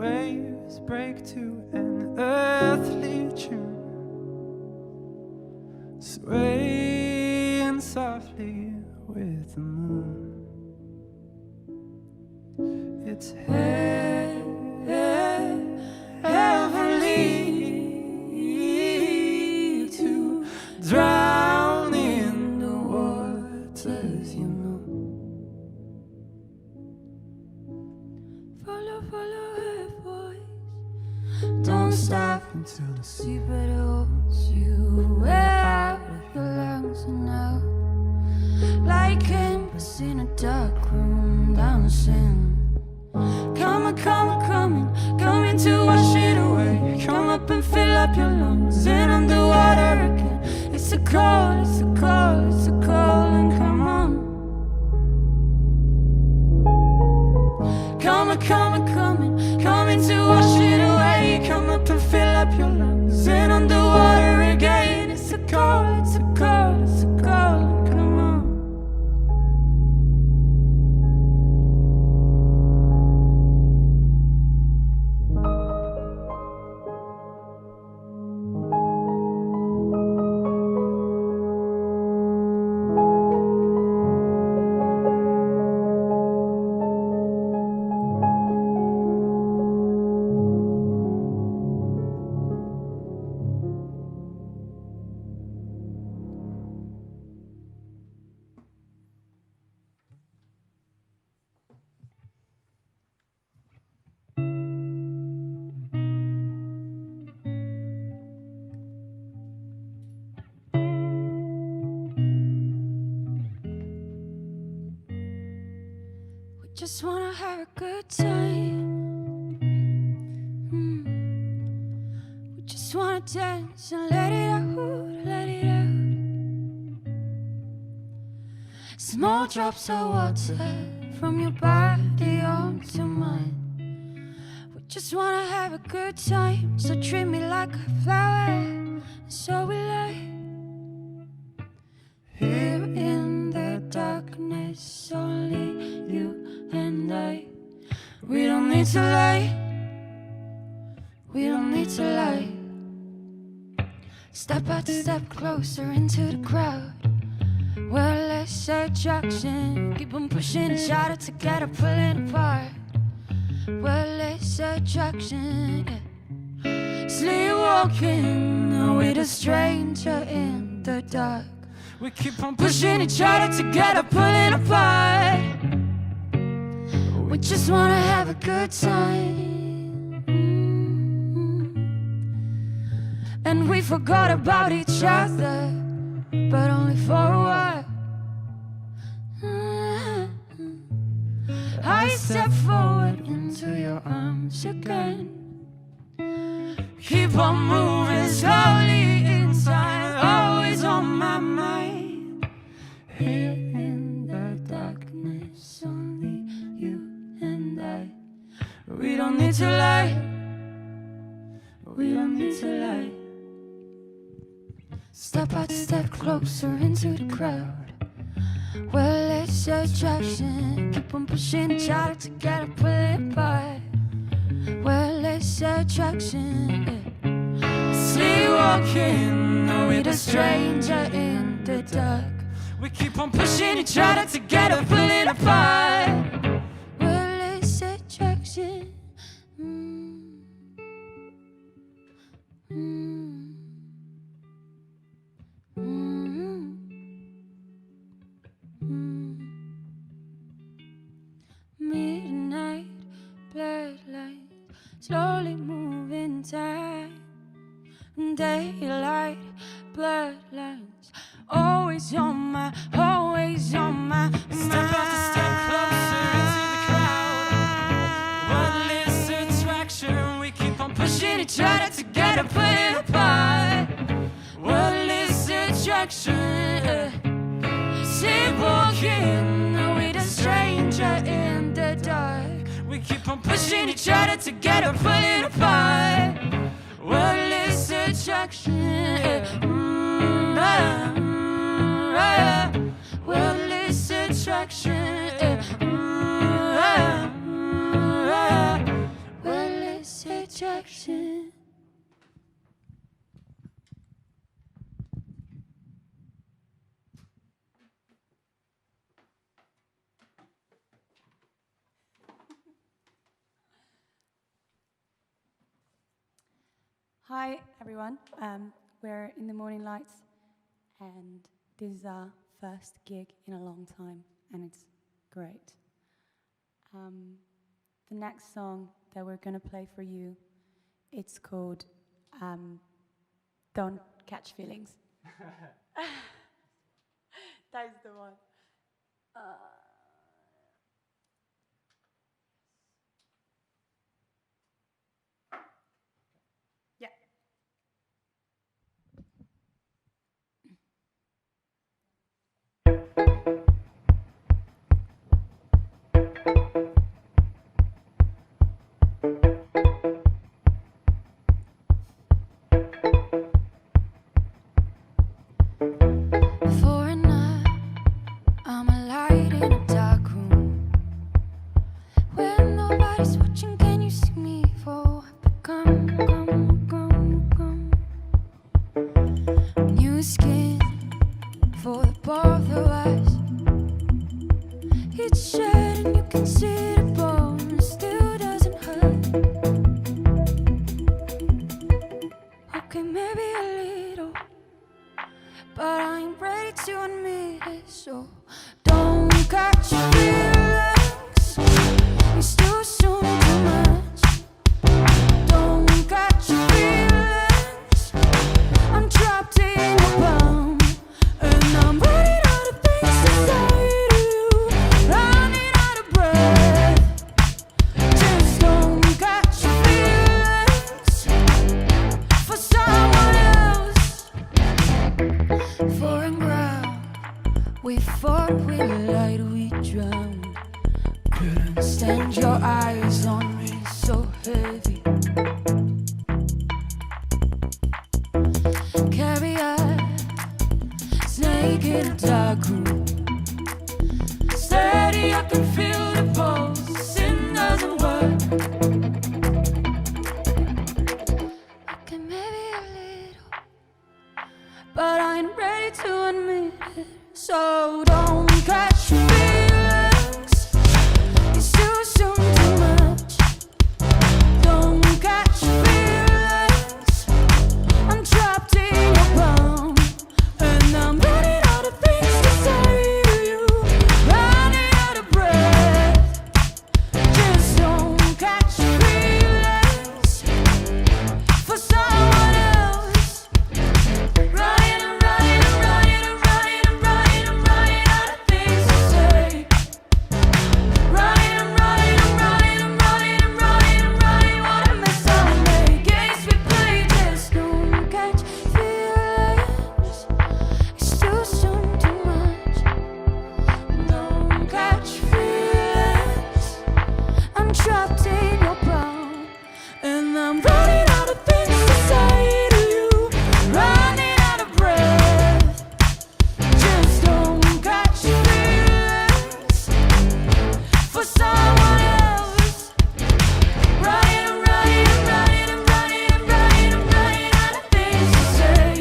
waves break to an earthly tune, swaying softly with the moon. It's heavenly to drown in the waters, you know. Follow her voice. Don't stop until the seabed holds you out of your lungs and out. Like embers in a dark room down the sin. Coming to wash it away. Come up and fill up your lungs in underwater again. It's a call, it's a call, it's a call, and come on. Coming to wash it away. Come up and fill up your lungs in underwater again. It's a call, it's a call, it's a call, and come on. Just wanna have a good time. We just wanna dance and let it out, let it out. Small drops of water from your body onto mine. We just wanna have a good time, so treat me like a flower, and so we lie here in the darkness, only you and I. We don't need to lie, we don't need to lie. Step by step closer into the crowd. Wordless attraction, keep on pushing each other together, pulling apart. Wordless attraction, yeah. Sleepwalking with a stranger in the dark. We keep on pushing each other together, pulling apart. We just wanna have a good time. And we forgot about each other, but only for a while. I step forward into your arms again. Keep on moving slowly inside, always on my mind. Here in the darkness, only you and I. We don't need to lie, we don't need to lie. Step by step closer into the crowd. Wordless attraction, keep on pushing each other together, pull it apart. Wordless attraction, yeah. Sleepwalking with a stranger in the dark. We keep on pushing each other together, pull it apart. Wordless attraction. Midnight bloodlines, slowly moving time. Daylight bloodlines, always on my, always on my mind. Step by step closer into the crowd. Wordless attraction, we keep on pushing each other together, put it apart. Wordless attraction, sleepwalking with a stranger in the dark. We keep on pushing each other together, pull it apart. Wordless attraction, wordless attraction, wordless attraction. Hi everyone, we're in the Morning Lights and this is our first gig in a long time and it's great. The next song that we're gonna play for you, it's called Don't Catch Feelings. That is the one. Yeah. For a night, I'm a light in a dark room. When nobody's watching, can you see me for I've become, new skin for the both of us. It's shed and you can see the bone, still doesn't hurt. Okay, maybe a little, but I ain't ready to admit it. So don't catch your feelings, it's too soon too much. Don't catch your feelings, I'm trapped in a palm, and I'm running out of things to say to you, running out of breath. Just don't catch your feelings for someone else. Foreign ground, we fought, we lied, we drowned. Couldn't stand your eyes on me, so heavy. Caviar, snake in a dark room. Steady, I can feel the pulse, sin doesn't work. Okay, maybe a little, but I ain't ready to admit it. So don't catch your feelings, it's too soon too much. Don't catch your feelings, I'm trapped in your palm, and I'm running out of things to say to you, running out of breath. Just don't catch your feelings for someone else. Running, I'm running, I'm running, I'm running, I'm running, I'm running out of things to say. Running, I'm running, I'm running, I'm running, I'm running, I'm running. What a mess I made. Games we play, just don't catch feelings. It's too soon, too much. Don't catch feelings. I'm trapped in your palm, and I'm running out of things to say to you, running out of breath. Just don't catch feelings for someone else. Running, I'm running, I'm running, I'm running, I'm running, I'm running out of things to say.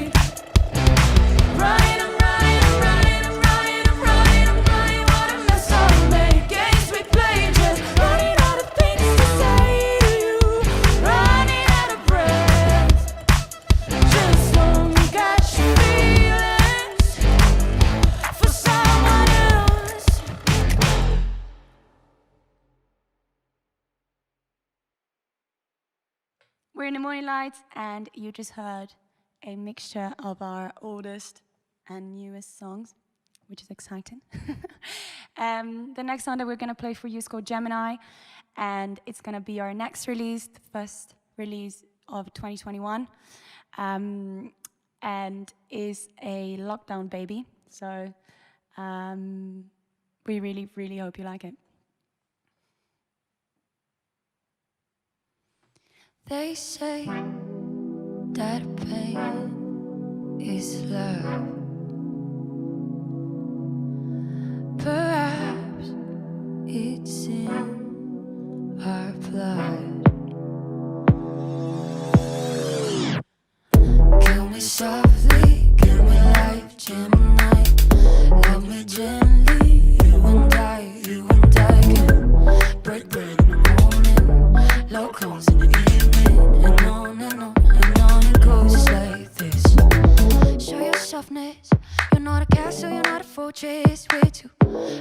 Running, I'm running, I'm running, I'm running, I'm running, I'm running. What a mess I made. Games we play, just running out of things to say to you, running out of breath. Just don't catch feelings for someone else. We're in the Morning Lights and you just heard a mixture of our oldest and newest songs, which is exciting. The next song that we're gonna play for you is called Gemini, and it's gonna be our next release, the first release of 2021, and is a lockdown baby. So we really, really hope you like it. They say that pain is love. Perhaps it's in our blood. calls in the evening, and on and on and on it goes like this. Show your softness. You're not a castle, you're not a fortress. We're two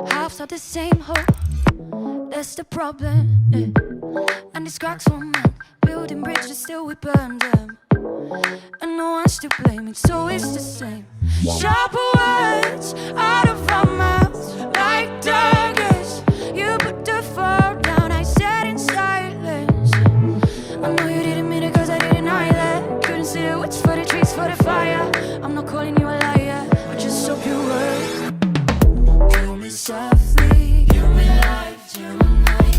halves of the same whole. That's the problem, yeah. And these cracks won't mend. Building bridges, still we burn them. And no one's to blame, it's always the same. Sharper words out of our mouths, like daggers. You put the phone down, I said in silence. I know you didn't mean it cause I didn't either. Couldn't see the woods for the trees, for the fire. I'm not calling you a liar, I just hope your words. Kill me softly, give me life, Gemini.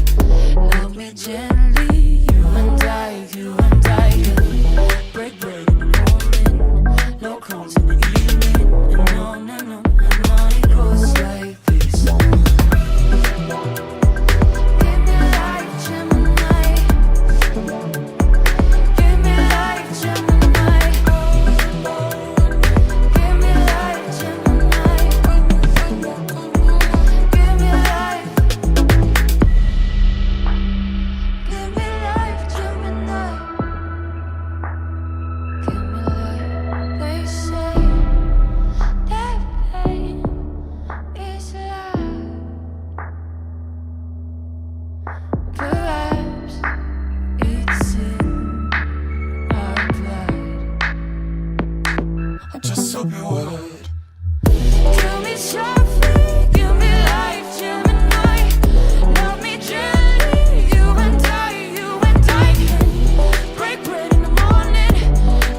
Love me gently, you and I, you and I. Break bread in the morning, no calls in the evening, and on and on and on it goes like this. Give me life, Gemini. Give me life, Gemini. Give me life, Gemini. Give me life. Give me life, Gemini. Give me life. They say that pain is life. Perhaps it's in our blood. I just hope you would. Kill me softly, give me life, Gemini. Love me gently, you and I can break bread in the morning,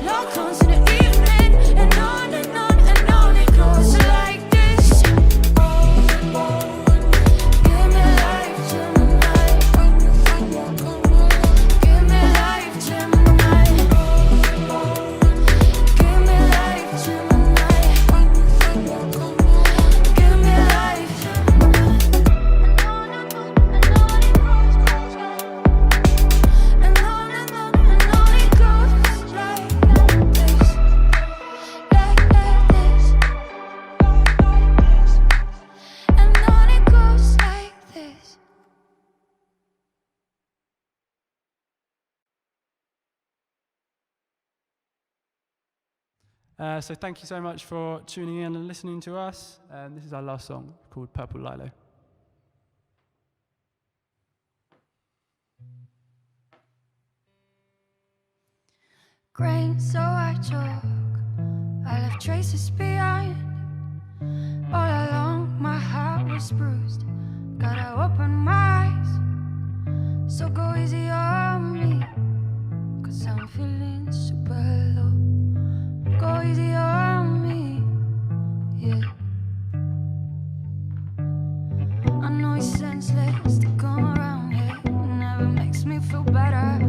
no comes in the evening, and on and on and on it goes like this. Give me life, Gemini. Give me life, Gemini. Give me life, Gemini. Give me life. And on and on and on it goes like this. Like this. And on it goes like this. So thank you so much for tuning in and listening to us. This is our last song called Purple Lilo. Grain, so I talk. I left traces behind. All along, my heart was bruised. Gotta open my eyes. So go easy on me, cause I'm feeling super low. Go easy on me, yeah. I know it's senseless to come around here. It never makes me feel better.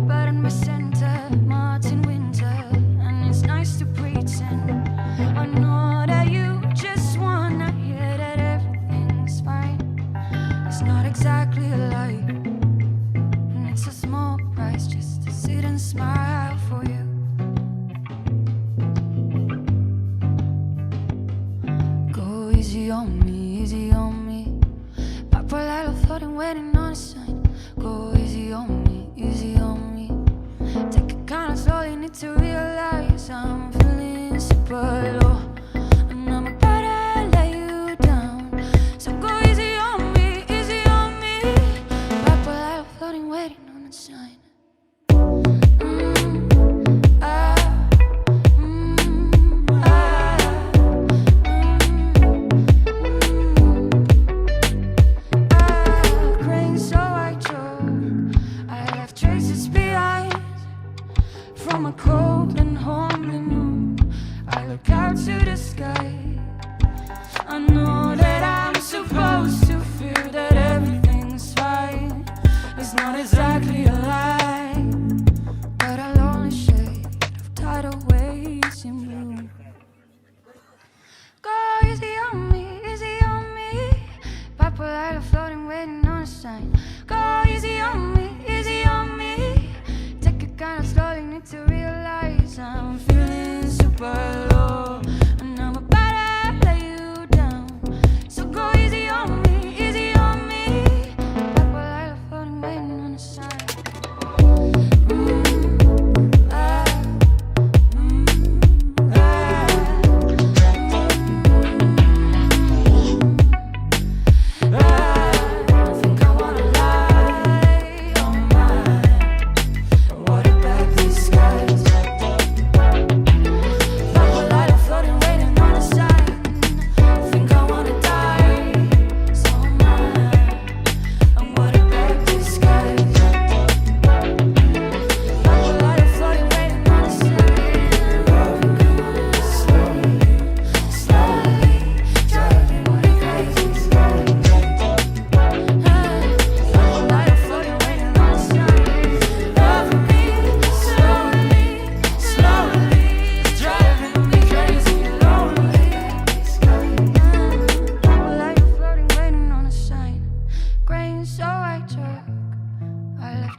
But in my center, Martin Winter, and it's nice to pretend. I know that you just wanna hear that everything's fine. It's not exactly a lie, and it's a small price just to sit and smile for you. Go easy on me, easy on me. Papa Lilo floating, waiting on a sign. Go easy on me, easy on me. Take it kinda slowly, need to realize I'm feeling super low. And I'm about to lay you down. So go easy on me, easy on me. Papa Lilo floating, waiting on a sign. Grain, so I choke. I left traces behind from a cold and homely moon. I look out to the sky. I know that I'm supposed to feel that everything's fine. It's not exactly a lie, but a lonely shade of tidal waves in blue. Go easy on me, easy on me. Papa Lilo floating, waiting on a sign. Go easy on me, easy on me. Take it kinda slowly, need to realize I'm feeling super low. And I'm about to lay you down. So go easy on me, easy on me. Papa Lilo floating, waiting on a sign.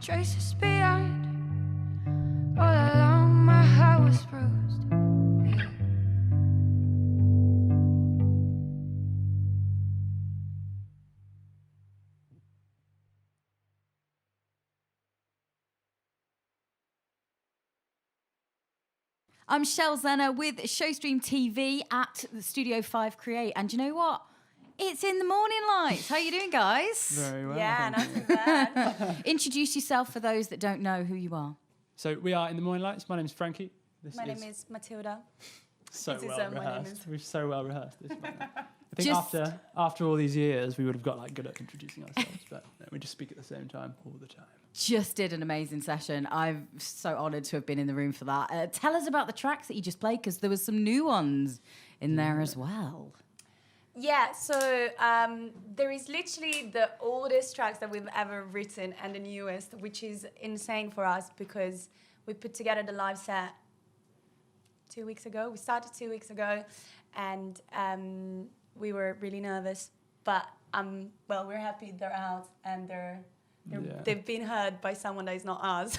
traces behind. All along my heart was bruised. Yeah. I'm Shell Zenner with Showstream TV at the Studio 5 Create. And you know what? It's in the morning lights. How you doing, guys? Very well. Yeah, thank not you. too bad. Introduce yourself for those that don't know who you are. So we are in the morning lights. My name is Frankie. This My name is Matilde. so this is, well my name rehearsed. is- We've so well rehearsed this one. I think Just- after all these years, we would have got like good at introducing ourselves, but no, we just speak at the same time all the time. Just did an amazing session. I'm so honoured to have been in the room for that. Tell us about the tracks that you just played, because there was some new ones in there as well. Yeah, so there is literally the oldest tracks that we've ever written and the newest, which is insane for us because we put together the live set 2 weeks ago. We started 2 weeks ago, and we were really nervous, but well, we're happy they're out and they've been heard by someone that is not us.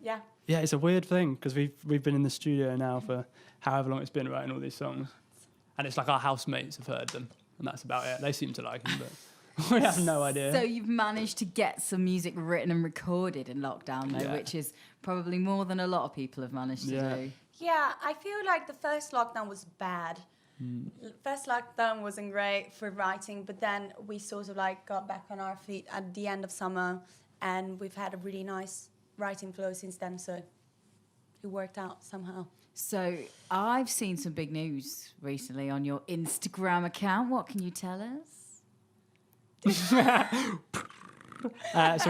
Yeah. Yeah, it's a weird thing because we've been in the studio now for however long it's been writing all these songs, and it's like our housemates have heard them, and that's about it. They seem to like them, but we have no idea. So you've managed to get some music written and recorded in lockdown, though, Yeah. which is probably more than a lot of people have managed to do. Yeah, I feel like the first lockdown was bad. First lockdown wasn't great for writing, but then we sort of like got back on our feet at the end of summer, and we've had a really nice writing flow since then, so it worked out somehow. So I've seen some big news recently on your Instagram account. What can you tell us? So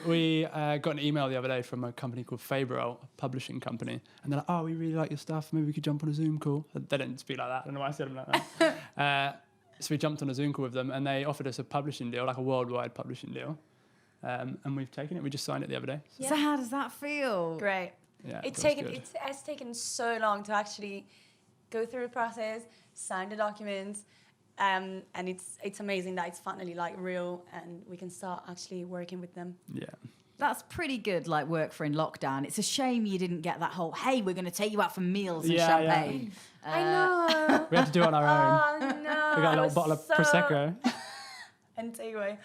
we got an email the other day from a company called Faberl, a publishing company, and they're like, "Oh, we really like your stuff. Maybe we could jump on a Zoom call." They didn't speak like that. I don't know why I said them like that. So we jumped on a Zoom call with them, and they offered us a publishing deal, like a worldwide publishing deal, and we've taken it. We just signed it the other day. So how does that feel? Great. Yeah, It feels good. has taken so long to actually go through the process, sign the documents, and it's amazing that it's finally like real and we can start actually working with them. Yeah. That's pretty good, like work for in lockdown. It's a shame you didn't get that whole, hey, we're going to take you out for meals and Yeah, yeah. champagne. I know. We had to do it on our own. Oh no. We got a I little was bottle of so- Prosecco. and takeaway.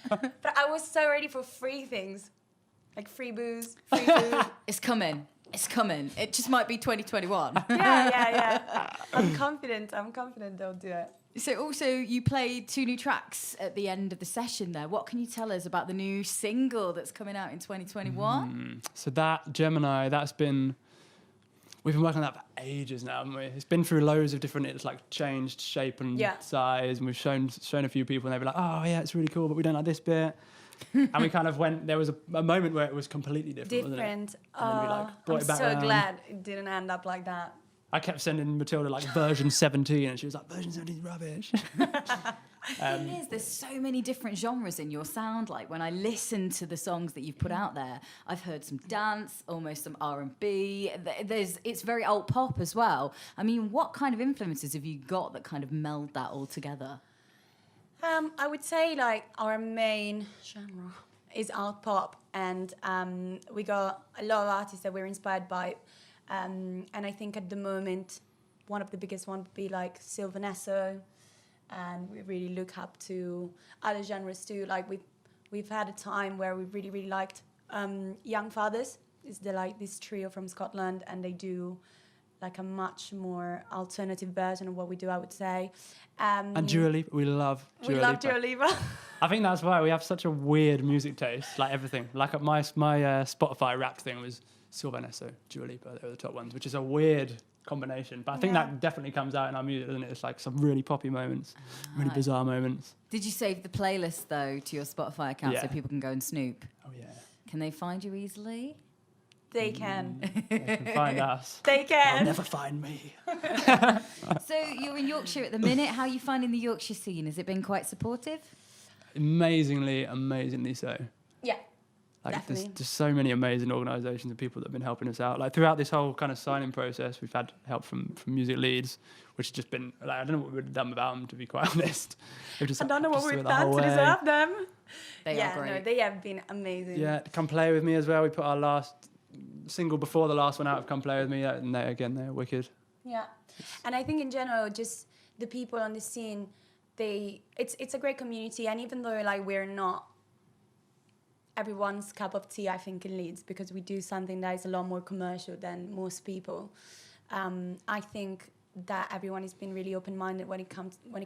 But I was so ready for free things, like free booze, free food. It's coming. It's coming. It just might be 2021. yeah. I'm confident they'll do it. So also you played 2 new tracks at the end of the session there. What can you tell us about the new single that's coming out in 2021? So that Gemini, we've been working on that for ages now, haven't we? It's been through loads of different, it's like changed shape and size, and we've shown a few people, and they were like, "Oh yeah, it's really cool, but we don't like this bit." And we kind of there was a moment where it was completely different, wasn't it? And then we, like, brought I'm it back so round. glad it didn't end up like that. I kept sending Matilde like version 17, and she was like, "Version 17 is rubbish." The thing is, there's so many different genres in your sound. Like when I listen to the songs that you've put out there, I've heard some dance, almost some R&B. It's very alt pop as well. I mean, what kind of influences have you got that kind of meld that all together? I would say like our main genre is alt pop, and we got a lot of artists that we're inspired by. And I think at the moment, one of the biggest ones would be like Sylvanesso, and we really look up to other genres too. Like we've had a time where we really liked Young Fathers. It's this trio from Scotland, and they do like a much more alternative version of what we do, I would say. And Dua Lipa, we love Dua Lipa. We love Dua Lipa. I think that's why we have such a weird music taste, like everything. Like my Spotify Wrapped thing was Sylvanesso, Dua Lipa, they were the top ones, which is a weird combination. But I think that definitely comes out in our music, doesn't it? It's like some really poppy moments, really bizarre moments. Did you save the playlist, though, to your Spotify account so people can go and snoop? Oh, yeah. Can they find you easily? They can. They can find us. They can. They'll never find me. So you're in Yorkshire at the minute. How are you finding the Yorkshire scene? Has it been quite supportive? Amazingly so. Yeah. Like Definitely. there's just so many amazing organisations and people that have been helping us out. Like throughout this whole kind of signing process, we've had help from Music Leeds, which has just been like, I don't know what we'd have done without them, to be quite honest. I don't know what we've the done whole to way. deserve them. They are great. No, they have been amazing. Yeah, Come Play With Me as well. We put our last single before the last one out of Come Play With Me. And they're wicked. Yeah, and I think in general, just the people on the scene, it's a great community. And even though like we're not everyone's cup of tea, I think in Leeds, because we do something that is a lot more commercial than most people. I think that everyone has been really open-minded when it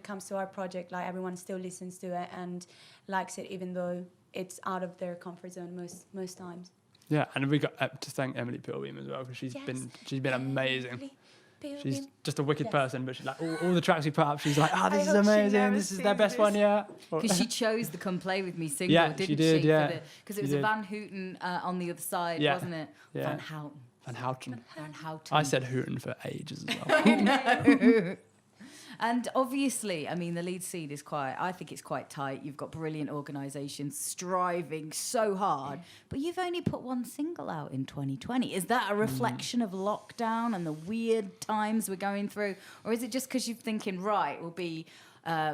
comes to our project. Like everyone still listens to it and likes it, even though it's out of their comfort zone most times. Yeah, and we got to thank Emily Pilbeam as well, because she's been amazing. She's just a wicked person, but she's like all the tracks we put up, she's like, this is amazing, this is their best one yet. Because she chose the Come Play With Me single, didn't she? She did, yeah. Because it was a Van Houten on the other side, wasn't it? Yeah. Van Houten. Van Houten. Van Houten. I said Houten for ages as well. I know. And obviously, I mean, the Leeds scene is I think it's quite tight. You've got brilliant organisations striving so hard, but you've only put one single out in 2020. Is that a reflection of lockdown and the weird times we're going through? Or is it just because you're thinking, right, we'll be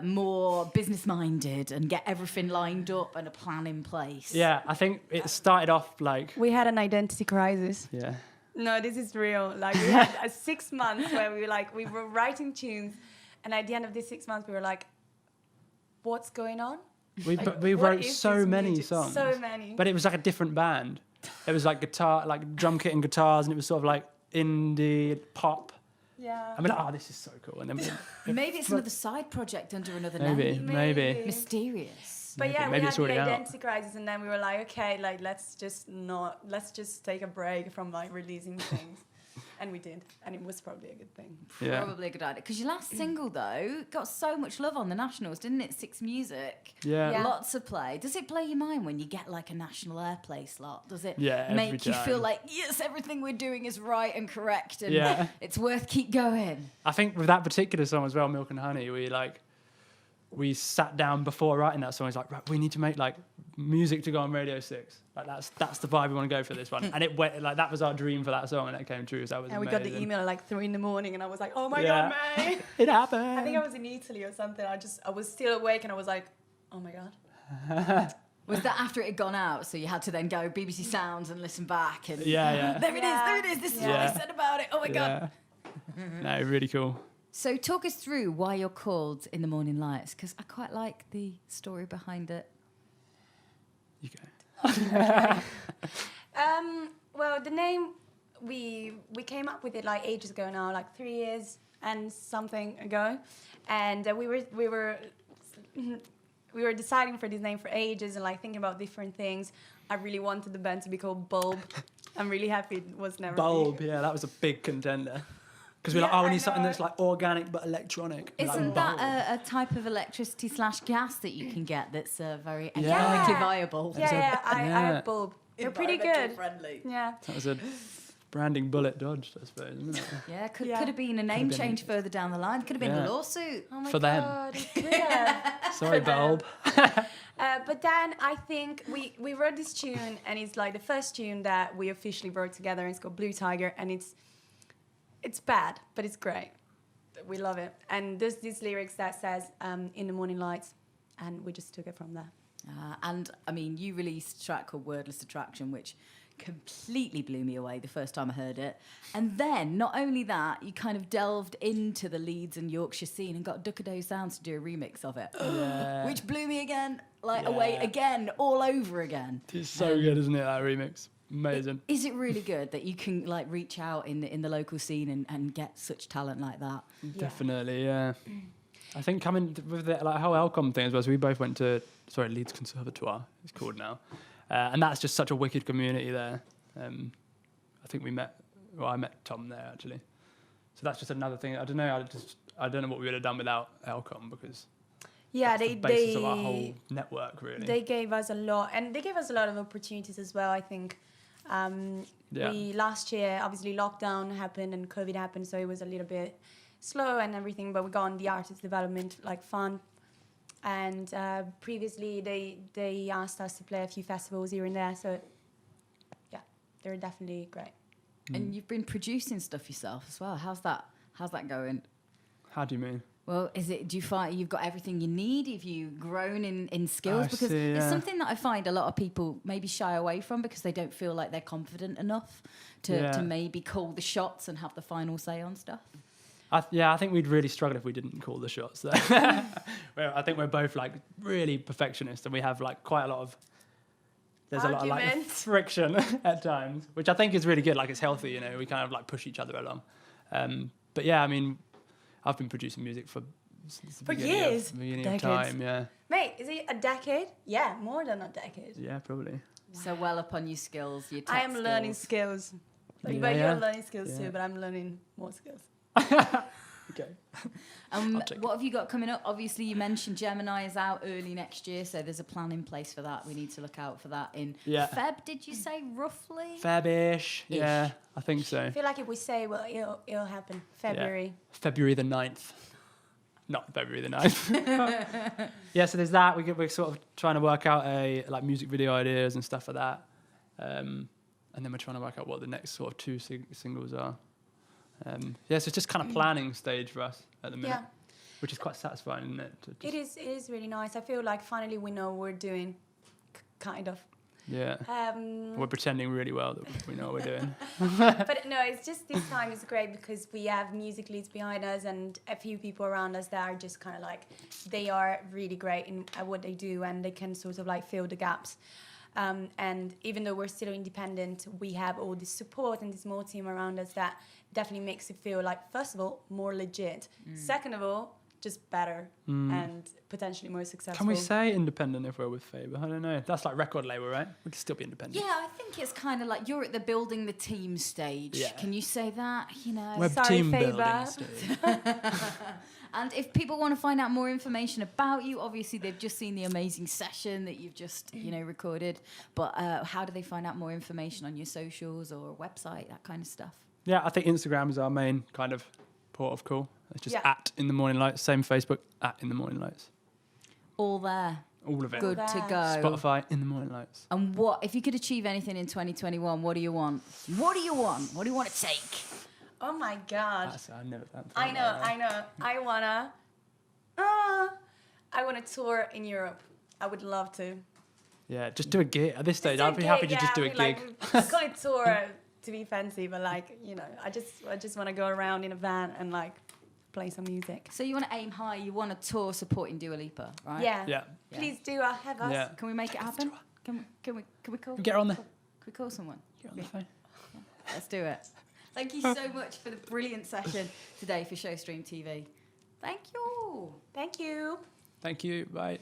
more business-minded and get everything lined up and a plan in place? Yeah, I think it started off like... We had an identity crisis. Yeah. No, this is real. Like we had a 6 months where we were writing tunes, and at the end of these 6 months we were like, what's going on? We wrote so many songs. So many. But it was like a different band. It was like guitar, like drum kit and guitars, and it was sort of like indie pop. Yeah. I mean, this is so cool. And then maybe it's another side project under another maybe, name. Maybe. Mysterious. But maybe. yeah, Maybe we it's had the already out. identity crisis, and then we were like, okay, like let's just take a break from like releasing things. And we did, and it was probably a good thing. Yeah. Probably a good idea. Because your last single, though, got so much love on the Nationals, didn't it? 6 Music. Yeah. Lots of play. Does it blow your mind when you get like a national airplay slot? Does it every make you time. feel like, yes, everything we're doing is right and correct and it's worth keep going? I think with that particular song as well, Milk and Honey, we sat down before writing that song. It's like, right, we need to make like music to go on Radio 6. Like that's the vibe we want to go for this one. And it went like that was our dream for that song, and that came true. So that was and amazing. we got the email at like 3 a.m, and I was like, oh my god, mate! It happened. I think I was in Italy or something. I was still awake, and I was like, oh my god. Was that after it had gone out, so you had to then go BBC Sounds and listen back? And Yeah. There it is. This is what I said about it. Oh my god. No, really cool. So talk us through why you're called In the Morning Lights, because I quite like the story behind it. You go. Well, the name we came up with it like ages ago now, like 3 years and something ago, and we were deciding for this name for ages and like thinking about different things. I really wanted the band to be called Bulb. I'm really happy it was never Bulb. Yeah, that was a big contender. Because we're like, we need something that's like organic but electronic. Isn't like that a type of electricity / gas that you can get that's very economically viable? Yeah, I have Bulb. They're pretty good. Friendly. Yeah. That was a branding bullet dodged, I suppose, isn't it? Yeah, could have been a name change further down the line. Could have been a lawsuit. Oh my For them. god, it could have. Sorry, Bulb. But then I think we wrote this tune, and it's like the first tune that we officially wrote together, and it's called Blue Tiger, and it's bad, but it's great. We love it. And there's these lyrics that says, in the morning lights, and we just took it from there. And, I mean, you released a track called Wordless Attraction, which completely blew me away the first time I heard it. And then, not only that, you kind of delved into the Leeds and Yorkshire scene and got Duckado Sounds to do a remix of it, which blew me away again, all over again. It's so good, isn't it, that remix? Amazing. Is it really good that you can like reach out in the local scene and get such talent like that? Definitely, yeah. I think coming with the like whole Elcom thing as well. So we both went to Leeds Conservatoire. It's called now, and that's just such a wicked community there. I think I met Tom there actually. So that's just another thing. I don't know. I don't know what we would have done without Elcom, because that's the basis of our whole network, really. They gave us a lot, and they gave us a lot of opportunities as well, I think. We last year, obviously lockdown happened and COVID happened, so it was a little bit slow and everything, but we got on the artist development fund, and previously they asked us to play a few festivals here and there, so yeah, they're definitely great. And you've been producing stuff yourself as well. How's that going? How do you mean? Well, do you find you've got everything you need? Have you grown in skills? I Because see, it's yeah. something that I find a lot of people maybe shy away from because they don't feel like they're confident enough to maybe call the shots and have the final say on stuff. I think we'd really struggle if we didn't call the shots. There. I think we're both like really perfectionists, and we have like quite a lot of. There's a lot of like Arguments. friction at times, which I think is really good. Like it's healthy, you know. We kind of like push each other along. But yeah, I mean, I've been producing music since the beginning of time. Yeah. Mate, is it a decade? Yeah, more than a decade. Yeah, probably. So well up on your skills, your tech I am learning skills. But Yeah. you're learning skills Yeah. too, but I'm learning more skills. Okay. What have you got coming up? Obviously, you mentioned Gemini is out early next year, so there's a plan in place for that. We need to look out for that in Feb, did you say, roughly? Feb-ish. Yeah, I think so. I feel like if we say, well, it'll happen February. Yeah. February the 9th. Not February the 9th. Yeah, so there's that. We're sort of trying to work out like music video ideas and stuff like that. And then we're trying to work out what the next sort of two singles are. So it's just kind of planning stage for us at the minute, which is quite satisfying, isn't it? It is really nice. I feel like finally we know what we're doing, kind of. Yeah. We're pretending really well that we know what we're doing. But no, it's just this time is great because we have music leads behind us and a few people around us that are just kind of like, they are really great at what they do and they can sort of like fill the gaps. And even though we're still independent, we have all this support and this small team around us that definitely makes it feel like, first of all, more legit. Second of all, just better and potentially more successful. Can we say independent if we're with Faber? I don't know. That's like record label, right? We can still be independent. Yeah, I think it's kind of like you're at the building the team stage. Yeah. Can you say that? You know. We're Sorry, team Faber. building stage. And if people want to find out more information about you, obviously they've just seen the amazing session that you've just, recorded. But how do they find out more information on your socials or website, that kind of stuff? Yeah, I think Instagram is our main kind of port of call. It's just at In The Morning Lights. Same Facebook, at In The Morning Lights. All there. All of it. Good to go. Spotify, In The Morning Lights. And what if you could achieve anything in 2021? What do you want? What do you want? What do you want to take? Oh my God. I know. I wanna tour in Europe. I would love to. Yeah, just do a gig. At this stage, I'd be happy to just do a gig. Like, call it tour to be fancy, but like, I just want to go around in a van and like play some music. So you want to aim high. You want to tour supporting Dua Lipa, right? Yeah. Please do. Have us. Yeah. Can we make it happen? Can we call? Get her on there. Can we call someone? Get on the phone. Let's do it. Thank you so much for the brilliant session today for ShowStream TV. Thank you. Thank you. Thank you. Bye.